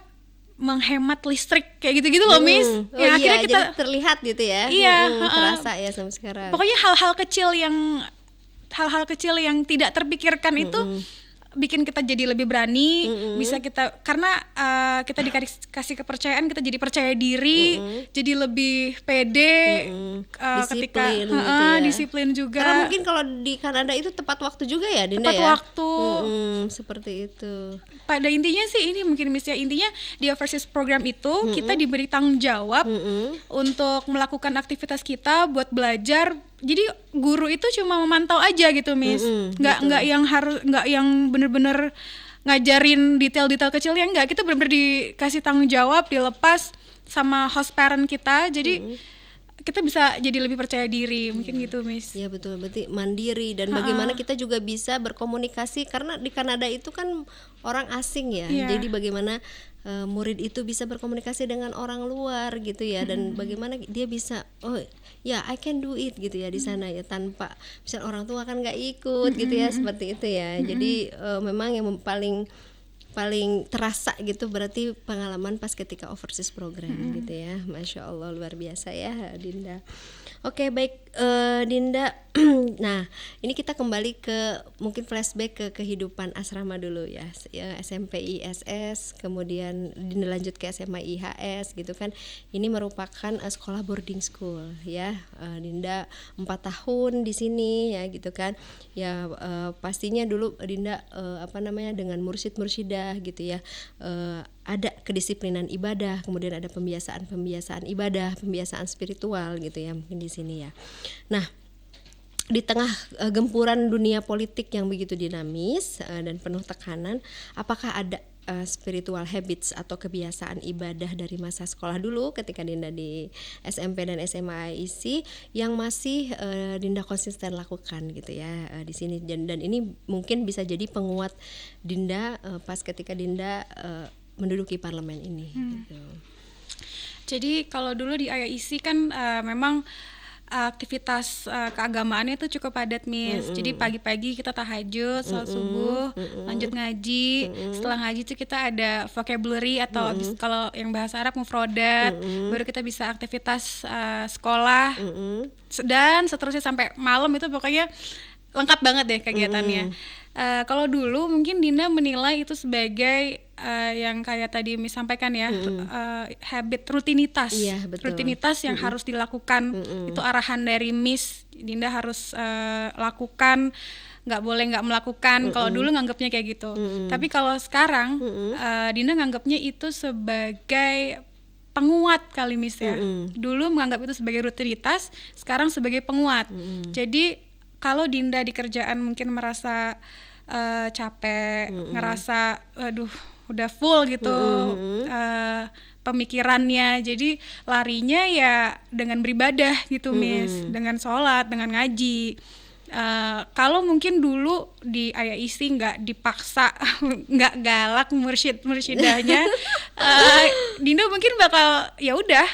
menghemat listrik kayak gitu-gitu loh, Miss. Yang akhirnya kita jadi terlihat gitu ya. Terasa ya sampai sekarang. Pokoknya hal-hal kecil yang tidak terpikirkan itu bikin kita jadi lebih berani, bisa kita karena kita dikasih kepercayaan, kita jadi percaya diri, jadi lebih pede, ketika gitu ya. Disiplin juga. Karena mungkin kalau di Kanada itu tepat waktu juga ya, Dinda tepat ya. waktu. Seperti itu. Pada intinya sih ini mungkin misalnya intinya di overseas program itu kita diberi tanggung jawab untuk melakukan aktivitas kita buat belajar. Jadi guru itu cuma memantau aja gitu, Miss. Nggak yang bener-bener ngajarin detail-detail kecilnya, enggak. Kita bener-bener dikasih tanggung jawab, dilepas sama host parent kita. Jadi kita bisa jadi lebih percaya diri, mungkin gitu, Miss. Ya betul, berarti mandiri dan bagaimana kita juga bisa berkomunikasi karena di Kanada itu kan orang asing ya. Jadi bagaimana murid itu bisa berkomunikasi dengan orang luar gitu ya, dan bagaimana dia bisa I can do it gitu ya di sana ya, tanpa misal orang tua kan nggak ikut gitu ya, seperti itu ya. Jadi memang yang paling terasa gitu berarti pengalaman pas ketika overseas program gitu ya. Masya Allah, luar biasa ya Dinda. Oke, baik Dinda. Nah, ini kita kembali ke mungkin flashback ke kehidupan asrama dulu ya SMP ISS, kemudian Dinda lanjut ke SMA IHS gitu kan. Ini merupakan sekolah boarding school ya. Dinda 4 tahun di sini ya gitu kan. Ya pastinya dulu Dinda dengan mursyid-mursyidah gitu ya. Ada kedisiplinan ibadah, kemudian ada pembiasaan ibadah, pembiasaan spiritual gitu ya mungkin di sini ya. Nah, di tengah gempuran dunia politik yang begitu dinamis dan penuh tekanan, apakah ada spiritual habits atau kebiasaan ibadah dari masa sekolah dulu ketika Dinda di SMP dan SMA IC yang masih Dinda konsisten lakukan gitu ya di sini, dan ini mungkin bisa jadi penguat Dinda pas ketika Dinda menduduki parlemen ini gitu. Jadi kalau dulu di IAIC kan memang aktivitas keagamaannya itu cukup padat, Miss. Jadi pagi-pagi kita tahajud, salat subuh, lanjut ngaji. Setelah ngaji itu kita ada vocabulary atau kalau yang bahasa Arab mufrodat. Baru kita bisa aktivitas sekolah dan seterusnya sampai malam itu pokoknya lengkap banget deh kegiatannya. Kalau dulu mungkin Dinda menilai itu sebagai yang kayak tadi Miss sampaikan ya, habit, rutinitas. Iya, betul. Rutinitas yang harus dilakukan. Itu arahan dari Miss, Dinda harus lakukan, nggak boleh nggak melakukan. Kalau dulu nganggapnya kayak gitu. Tapi kalau sekarang Dinda nganggapnya itu sebagai penguat kali Miss ya. Dulu menganggap itu sebagai rutinitas, sekarang sebagai penguat. Jadi kalau Dinda di kerjaan mungkin merasa capek, ngerasa aduh udah full gitu pemikirannya, jadi larinya ya dengan beribadah gitu Miss, dengan sholat, dengan ngaji. Kalau mungkin dulu di IAIC nggak dipaksa, nggak galak mursyidahnya, Dinda mungkin bakal ya udah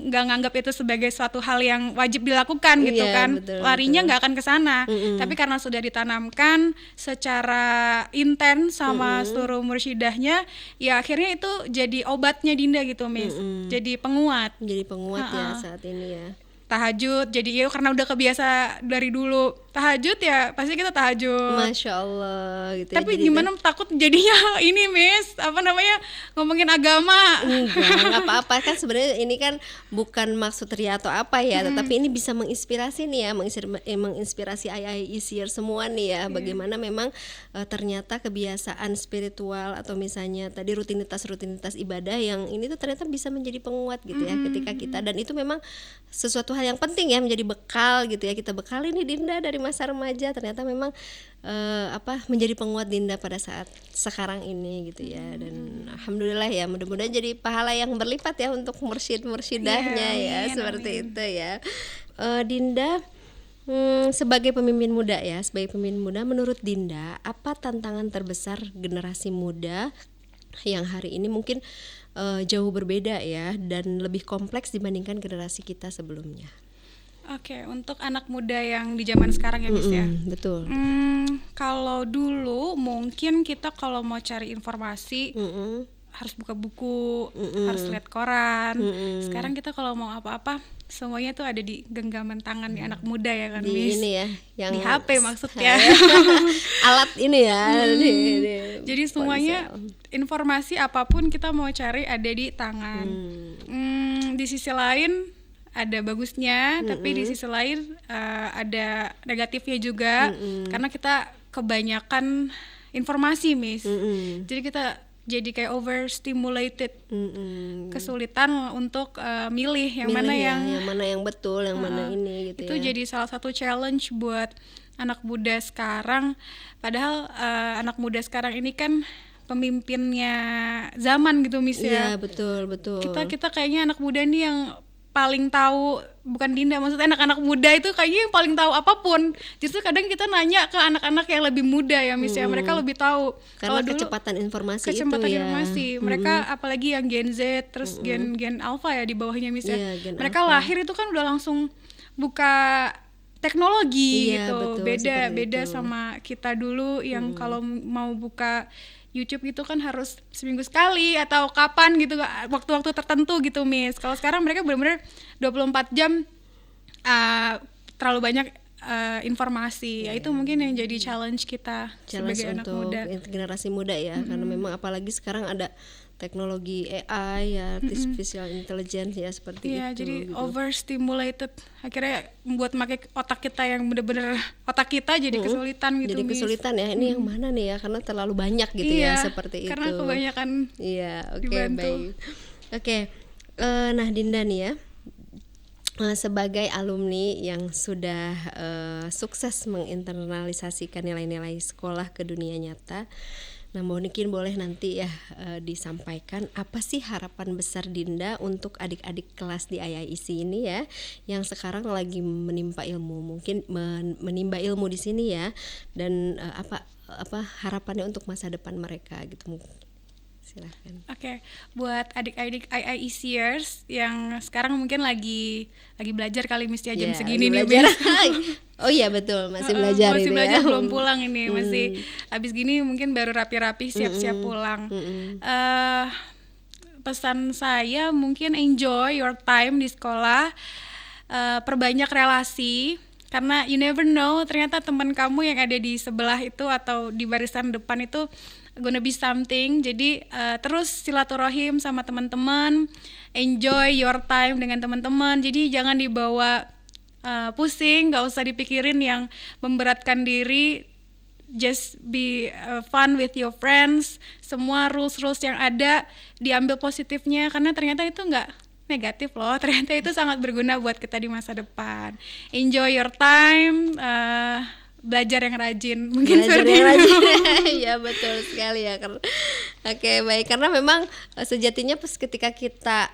nggak nganggap itu sebagai suatu hal yang wajib dilakukan gitu kan, betul, larinya nggak akan ke sana. Tapi karena sudah ditanamkan secara intens sama seluruh mursyidahnya, ya akhirnya itu jadi obatnya Dinda gitu Miss, jadi penguat. Jadi penguat ya saat ini ya. Tahajud, jadi ya karena udah kebiasa dari dulu tahajud ya pasti kita tahajud. Masya Allah gitu. Tapi ya, gimana takut jadinya ini Miss, apa namanya, ngomongin agama. Enggak apa-apa kan, sebenarnya ini kan bukan maksud ria atau apa ya, tetapi ini bisa menginspirasi nih ya, menginspirasi IAIC semua nih ya, bagaimana memang ternyata kebiasaan spiritual atau misalnya tadi rutinitas ibadah yang ini tuh ternyata bisa menjadi penguat gitu ya ketika kita, dan itu memang sesuatu hal yang penting ya, menjadi bekal gitu ya, kita bekali nih Dinda dari masa remaja, ternyata memang menjadi penguat Dinda pada saat sekarang ini gitu ya. Dan alhamdulillah ya, mudah-mudahan jadi pahala yang berlipat ya untuk mursyidahnya ya, seperti itu ya. Dinda sebagai pemimpin muda ya, menurut Dinda apa tantangan terbesar generasi muda yang hari ini mungkin jauh berbeda ya, dan lebih kompleks dibandingkan generasi kita sebelumnya? Oke, untuk anak muda yang di zaman sekarang ya Miss ya. Betul. Kalau dulu mungkin kita kalau mau cari informasi harus buka buku, harus lihat koran. Sekarang kita kalau mau apa-apa semuanya tuh ada di genggaman tangan nih anak muda ya kan Di Miss. ini ya, yang di HP maksudnya. alat ini ya. Jadi semuanya informasi apapun kita mau cari ada di tangan. Di sisi lain ada bagusnya, tapi di sisi lain ada negatifnya juga, karena kita kebanyakan informasi Miss. Jadi kita jadi kayak overstimulated, kesulitan untuk milih yang mana yang betul, yang mana ini gitu itu ya. jadi salah satu challenge buat anak muda sekarang. Padahal anak muda sekarang ini kan pemimpinnya zaman gitu Miss ya. Iya, betul. Kita kayaknya anak muda nih yang paling tahu, bukan Dinda, maksudnya anak-anak muda itu kayaknya yang paling tahu apapun. Justru kadang kita nanya ke anak-anak yang lebih muda ya Miss ya, mereka lebih tahu. Karena Kalau dulu kecepatan informasi informasi. Mereka apalagi yang Gen Z, terus Gen Alpha ya di bawahnya Miss ya. Gen Mereka Alpha. lahir itu kan udah langsung buka teknologi gitu. Betul, Beda itu. sama kita dulu yang kalau mau buka YouTube itu kan harus seminggu sekali atau kapan gitu, waktu-waktu tertentu gitu Miss. Kalau sekarang mereka benar-benar 24 jam terlalu banyak informasi. Ya itu mungkin yang jadi challenge kita sebagai anak muda. Generasi muda ya, karena memang apalagi sekarang ada teknologi AI ya, artificial intelligence ya, seperti Iya, itu. jadi gitu. overstimulated, akhirnya membuat pakai otak kita yang bener-bener otak kita jadi kesulitan gitu. Jadi Miss. kesulitan ya, ini yang mana nih ya, karena terlalu banyak gitu ya, seperti karena itu. kebanyakan Iya, oke, dibantu. baik. Oke, nah Dinda nih ya, sebagai alumni yang sudah sukses menginternalisasikan nilai-nilai sekolah ke dunia nyata, nah mungkin boleh nanti ya disampaikan apa sih harapan besar Dinda untuk adik-adik kelas di IAIC ini ya, yang sekarang lagi menimba ilmu, mungkin menimba ilmu di sini ya, dan apa harapannya untuk masa depan mereka gitu. Silahkan. Oke, buat adik-adik IAICers yang sekarang mungkin lagi belajar kali Miss ya, jam segini nih belajar. Miss. Oh iya betul, masih belajar masih ini belajar ya. belum pulang ini, masih habis gini mungkin baru rapi-rapi siap-siap pulang. Pesan saya mungkin enjoy your time di sekolah, perbanyak relasi, karena you never know, ternyata teman kamu yang ada di sebelah itu atau di barisan depan itu gonna be something. Jadi terus silaturahim sama teman-teman, enjoy your time dengan teman-teman. Jadi jangan dibawa pusing, nggak usah dipikirin yang memberatkan diri. Just be fun with your friends. Semua rules yang ada diambil positifnya, karena ternyata itu nggak negatif loh. Ternyata itu sangat berguna buat kita di masa depan. Enjoy your time. Belajar yang rajin, mungkin seperti itu. Ya betul sekali ya. Oke, baik, karena memang sejatinya pas ketika kita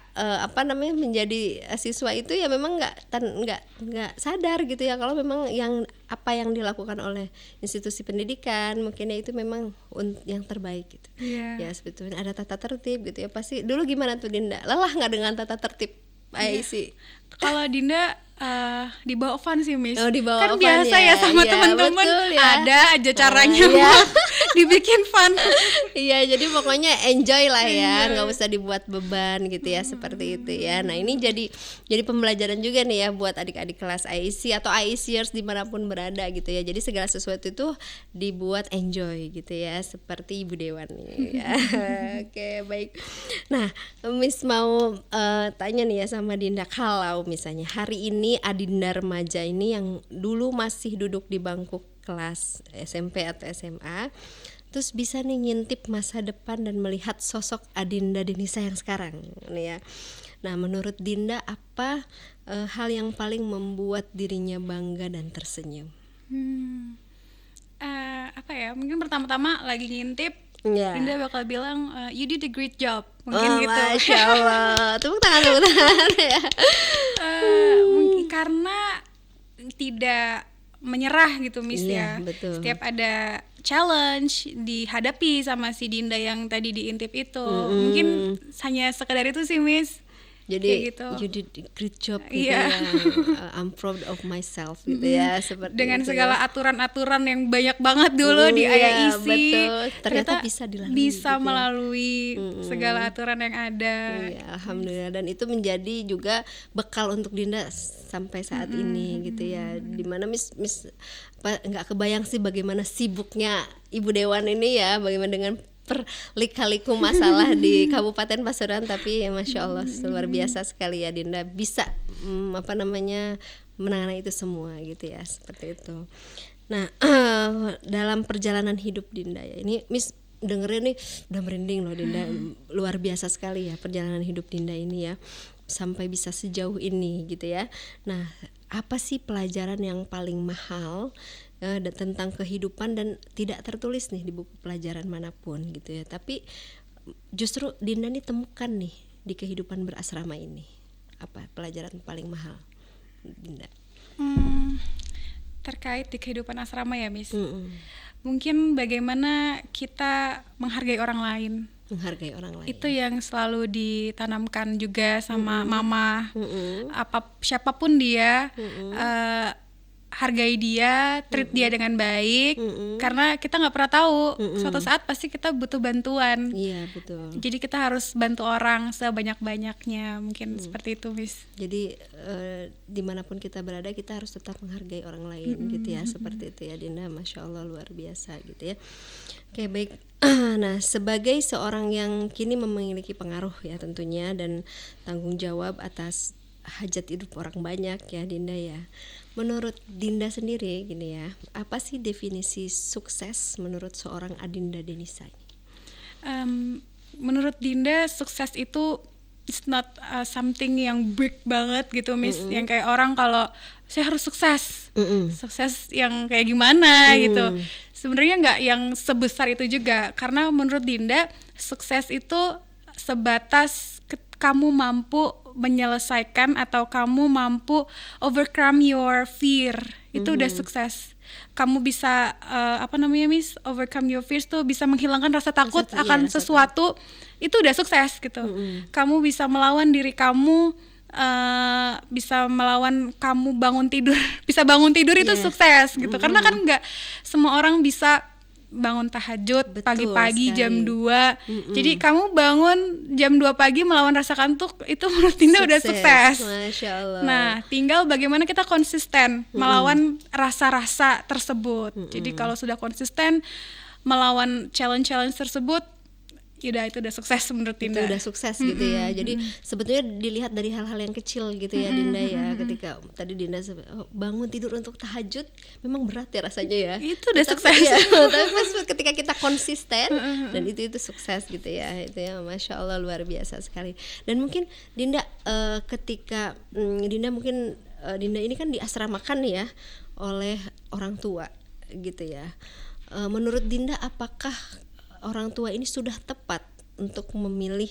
menjadi siswa itu ya memang nggak sadar gitu ya kalau memang yang dilakukan oleh institusi pendidikan mungkin ya itu memang yang terbaik gitu. Ya sebetulnya ada tata tertib gitu ya. Pasti dulu gimana tuh Dinda? Lelah nggak dengan tata tertib IC? Kalau Dinda dibawa fun sih, Miss. Dibawa kan fun, biasa ya sama teman-teman, ada aja caranya dibikin fun. Iya, jadi pokoknya enjoy lah ya, nggak usah dibuat beban gitu ya, seperti itu ya. Nah ini jadi pembelajaran juga nih ya buat adik-adik kelas IEC atau IECers dimanapun berada gitu ya. Jadi segala sesuatu itu dibuat enjoy gitu ya, seperti Ibu Dewan nih ya. Oke, baik. Nah, Miss mau tanya nih ya sama Dinda, kalau misalnya hari ini Adinda remaja ini yang dulu masih duduk di bangku kelas SMP atau SMA, terus bisa nih ngintip masa depan dan melihat sosok Adinda Denisa yang sekarang nih ya. Nah, menurut Dinda apa hal yang paling membuat dirinya bangga dan tersenyum? Mungkin pertama-tama lagi ngintip, Dinda bakal bilang you did a great job, mungkin gitu. Masya Allah, tepuk tangan ya. Mungkin karena tidak menyerah gitu, Miss ya. Betul. Setiap ada challenge dihadapi sama si Dinda yang tadi diintip itu. Mungkin hanya sekedar itu sih, Miss. Jadi gitu. You did a great job gitu ya. I'm proud of myself gitu ya, seperti dengan itu segala ya. aturan-aturan yang banyak banget dulu di IAIC. Betul. Ternyata bisa dilalui. Bisa gitu melalui segala aturan yang ada. Alhamdulillah, dan itu menjadi juga bekal untuk Dinda sampai saat ini gitu ya. Dimana Miss nggak kebayang sih bagaimana sibuknya Ibu Dewan ini ya, bagaimana dengan lika-liku masalah di Kabupaten Pasuruan, tapi ya Masya Allah luar biasa sekali ya Dinda bisa menangani itu semua gitu ya, seperti itu. Nah, dalam perjalanan hidup Dinda ya, ini Miss dengerin nih udah merinding loh Dinda, luar biasa sekali ya perjalanan hidup Dinda ini ya, sampai bisa sejauh ini gitu ya. Nah, apa sih pelajaran yang paling mahal tentang kehidupan dan tidak tertulis nih di buku pelajaran manapun gitu ya, tapi justru Dinda nih temukan nih di kehidupan berasrama ini? Apa pelajaran paling mahal Dinda? Terkait di kehidupan asrama ya, Miss. Mungkin bagaimana kita menghargai orang lain. Itu yang selalu ditanamkan juga sama mama. Siapapun dia, hargai dia, treat dia dengan baik, karena kita nggak pernah tahu suatu saat pasti kita butuh bantuan. Iya, betul. Jadi kita harus bantu orang sebanyak-banyaknya, mungkin seperti itu, Miss. Jadi dimanapun kita berada kita harus tetap menghargai orang lain gitu ya, seperti itu ya Dinda. Masya Allah luar biasa gitu ya. Oke, baik. Nah, sebagai seorang yang kini memiliki pengaruh ya tentunya dan tanggung jawab atas hajat hidup orang banyak ya Dinda ya. Menurut Dinda sendiri gini ya, apa sih definisi sukses menurut seorang Adinda Denisa? Menurut Dinda sukses itu it's not something yang big banget gitu, Miss. Yang kayak orang kalau saya harus sukses, sukses yang kayak gimana gitu. Sebenarnya nggak yang sebesar itu juga, karena menurut Dinda sukses itu sebatas kamu mampu menyelesaikan atau kamu mampu overcome your fear, itu udah sukses. Kamu bisa Miss, overcome your fears tuh bisa menghilangkan rasa takut akan sesuatu, itu udah sukses gitu. Kamu bisa melawan diri kamu, bisa melawan kamu bisa bangun tidur itu sukses gitu. Karena kan nggak semua orang bisa bangun tahajud Betul pagi-pagi sekali. jam 2. Jadi kamu bangun jam 2 pagi melawan rasa kantuk, itu menurut Dinda udah sukses. Masya Allah. Nah, tinggal bagaimana kita konsisten melawan rasa-rasa tersebut. Jadi kalau sudah konsisten melawan challenge-challenge tersebut, itu udah sukses menurut itu Dinda. udah sukses gitu ya. Jadi sebetulnya dilihat dari hal-hal yang kecil gitu ya Dinda ya. Ketika tadi Dinda bangun tidur untuk tahajud, memang berat ya rasanya ya. Itu udah Tapi- sukses. iya, tapi pas ketika kita konsisten dan itu sukses gitu ya. Itu ya, Masya Allah, luar biasa sekali. Dan mungkin Dinda ketika Dinda mungkin Dinda ini kan diasramakan ya oleh orang tua gitu ya. Menurut Dinda, apakah orang tua ini sudah tepat untuk memilih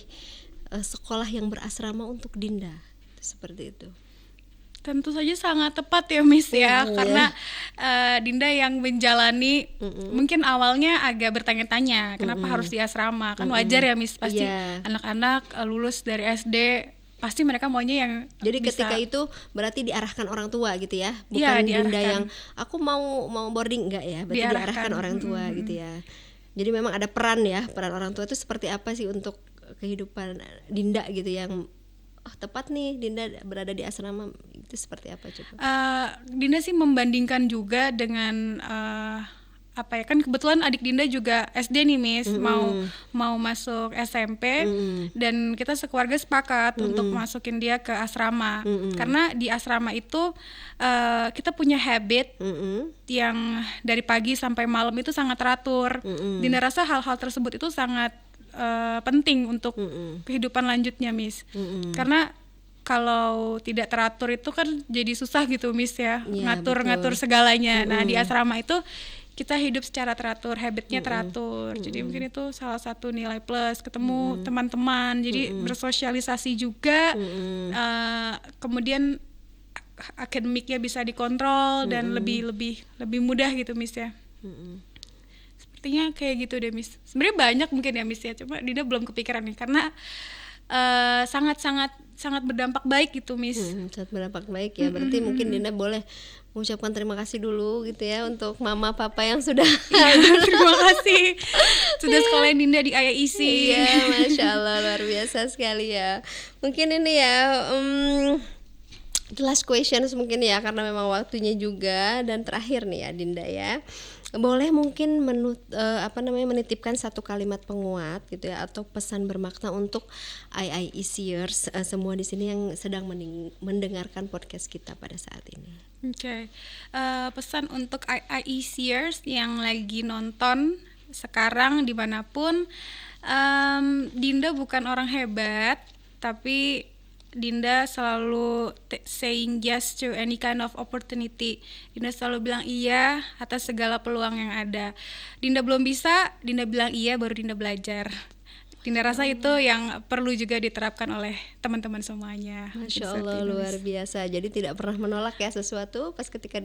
sekolah yang berasrama untuk Dinda? Seperti itu. Tentu saja sangat tepat ya Miss ya, Iya. karena Dinda yang menjalani mungkin awalnya agak bertanya-tanya kenapa harus di asrama, kan wajar ya Miss, pasti Iya. anak-anak lulus dari SD pasti mereka maunya yang Jadi bisa. ketika itu berarti diarahkan orang tua gitu ya, bukan Iya, Dinda diarahkan. yang aku mau boarding, enggak ya, berarti Diarahkan. diarahkan orang tua gitu ya. Jadi memang ada peran ya, peran orang tua itu seperti apa sih untuk kehidupan Dinda gitu yang tepat nih Dinda berada di asrama, itu seperti apa coba? Dinda sih membandingkan juga dengan apa ya, kan kebetulan adik Dinda juga SD nih Miss, mau masuk SMP, dan kita sekeluarga sepakat untuk masukin dia ke asrama, karena di asrama itu kita punya habit yang dari pagi sampai malam itu sangat teratur. Dinda rasa hal-hal tersebut itu sangat penting untuk kehidupan lanjutnya Miss, karena kalau tidak teratur itu kan jadi susah gitu Miss ya, Iya, ngatur segalanya. Nah di asrama itu kita hidup secara teratur, habitnya teratur. Jadi mungkin itu salah satu nilai plus, ketemu teman-teman, jadi bersosialisasi juga, kemudian akademiknya bisa dikontrol dan lebih mudah gitu Miss ya. Sepertinya kayak gitu deh Miss. Sebenarnya banyak mungkin ya Miss ya, cuma Dinda belum kepikiran nih karena sangat berdampak baik gitu Miss. Sangat berdampak baik ya. Berarti mungkin Dinda boleh mengucapkan terima kasih dulu gitu ya untuk mama papa yang sudah Terima kasih sudah sekolahin Dinda di IAIC. Iya, Masya Allah, luar biasa sekali ya. Mungkin ini ya the last questions mungkin ya, karena memang waktunya juga. Dan terakhir nih ya Dinda ya, boleh mungkin menitipkan satu kalimat penguat gitu ya, atau pesan bermakna untuk IIECers semua di sini yang sedang mendengarkan podcast kita pada saat ini. Oke. Pesan untuk IIECers yang lagi nonton sekarang dimanapun, Dinda bukan orang hebat, tapi Dinda selalu saying yes to any kind of opportunity. Dinda selalu bilang iya atas segala peluang yang ada. Dinda belum bisa, Dinda bilang iya, baru Dinda belajar. Dinda rasa itu yang perlu juga diterapkan oleh teman-teman semuanya. Masya Allah, luar biasa. Jadi tidak pernah menolak ya sesuatu, pas ketika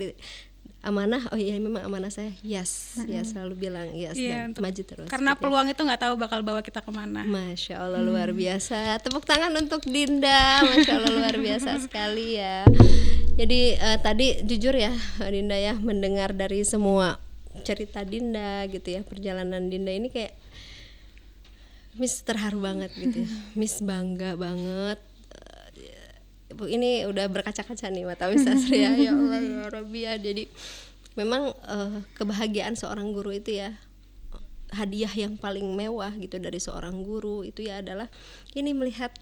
amanah, oh iya memang amanah saya, yes, ya selalu bilang yes, dan maju terus. Karena gitu. peluang itu nggak tahu bakal bawa kita kemana. Masya Allah, luar biasa. Tepuk tangan untuk Dinda, Masya Allah, luar biasa sekali ya. Jadi tadi jujur ya Dinda ya, mendengar dari semua cerita Dinda gitu ya, perjalanan Dinda ini kayak Miss terharu banget gitu ya. Miss bangga banget. Ini udah berkaca-kaca nih mata Miss Asri ya. Ya Allah ya Rabbi ya. Jadi memang kebahagiaan seorang guru itu ya, hadiah yang paling mewah gitu dari seorang guru itu ya adalah ini melihat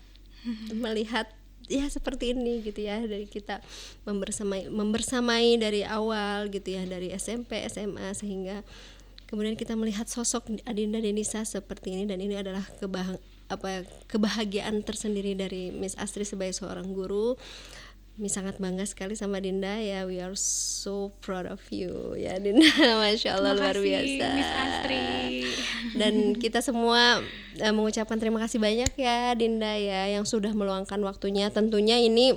ya seperti ini gitu ya, dari kita membersamai dari awal gitu ya, dari SMP, SMA, sehingga kemudian kita melihat sosok Adinda Denisa seperti ini, dan ini adalah kebahagiaan tersendiri dari Miss Astri sebagai seorang guru. Miss sangat bangga sekali sama Dinda ya, we are so proud of you ya Dinda. Masya Allah, luar biasa Miss Astri. Dan kita semua mengucapkan terima kasih banyak ya Dinda ya, yang sudah meluangkan waktunya. Tentunya ini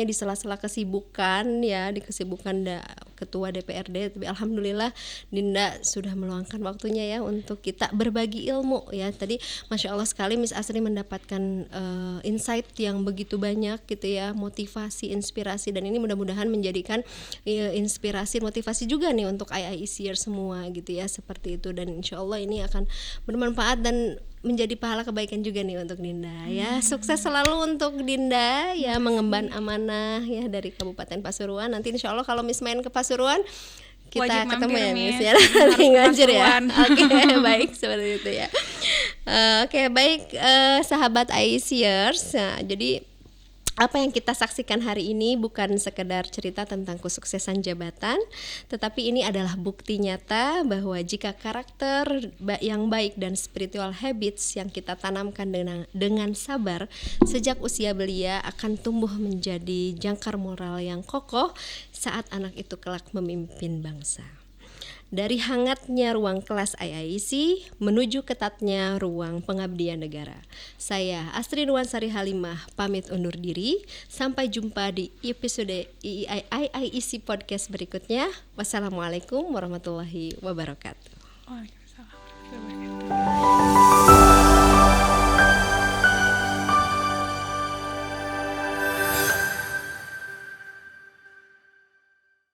di sela-sela kesibukan ya, di kesibukan Ketua DPRD, tapi alhamdulillah Dinda sudah meluangkan waktunya ya untuk kita berbagi ilmu ya. Tadi Masya Allah sekali Miss Asri mendapatkan insight yang begitu banyak gitu ya, motivasi, inspirasi, dan ini mudah-mudahan menjadikan inspirasi, motivasi juga nih untuk IIECer semua gitu ya, seperti itu. Dan insya Allah ini akan bermanfaat dan menjadi pahala kebaikan juga nih untuk Dinda ya. Sukses selalu untuk Dinda ya, mengemban amanah ya dari Kabupaten Pasuruan. Nanti insya Allah kalau Miss main ke Pasuruan kita Wajib ketemu mampir, ya Miss. Miss ya. Harus Nanti ngajur ya. Pasuruan. Oke, baik seperti itu ya. Oke, baik sahabat IIECers. Nah, jadi apa yang kita saksikan hari ini bukan sekedar cerita tentang kesuksesan jabatan, tetapi ini adalah bukti nyata bahwa jika karakter yang baik dan spiritual habits yang kita tanamkan dengan sabar sejak usia belia akan tumbuh menjadi jangkar moral yang kokoh saat anak itu kelak memimpin bangsa. Dari hangatnya ruang kelas IIEC menuju ketatnya ruang pengabdian negara. Saya Astri Nuwansari Halimah pamit undur diri. Sampai jumpa di episode IIEC Podcast berikutnya. Wassalamualaikum warahmatullahi wabarakatuh. Waalaikumsalam warahmatullahi wabarakatuh.